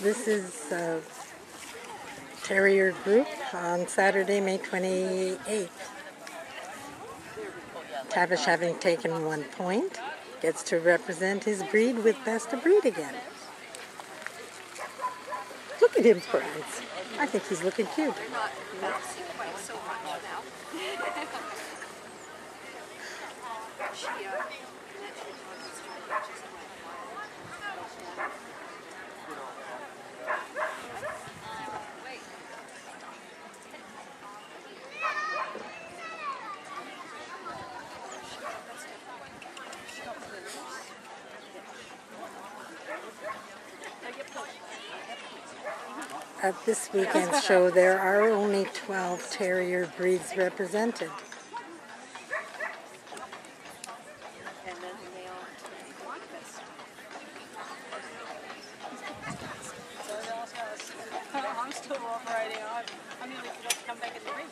This is Terrier Group on Saturday, May 28th. Tavish, having taken 1 point, gets to represent his breed with Best of Breed again. Look at him, Franz. I think he's looking cute. They're not bouncing quite so much now. At this weekend's show, there are only 12 Terrier breeds represented. And then they all want this. I'm still riding on. I mean, they come back in the ring.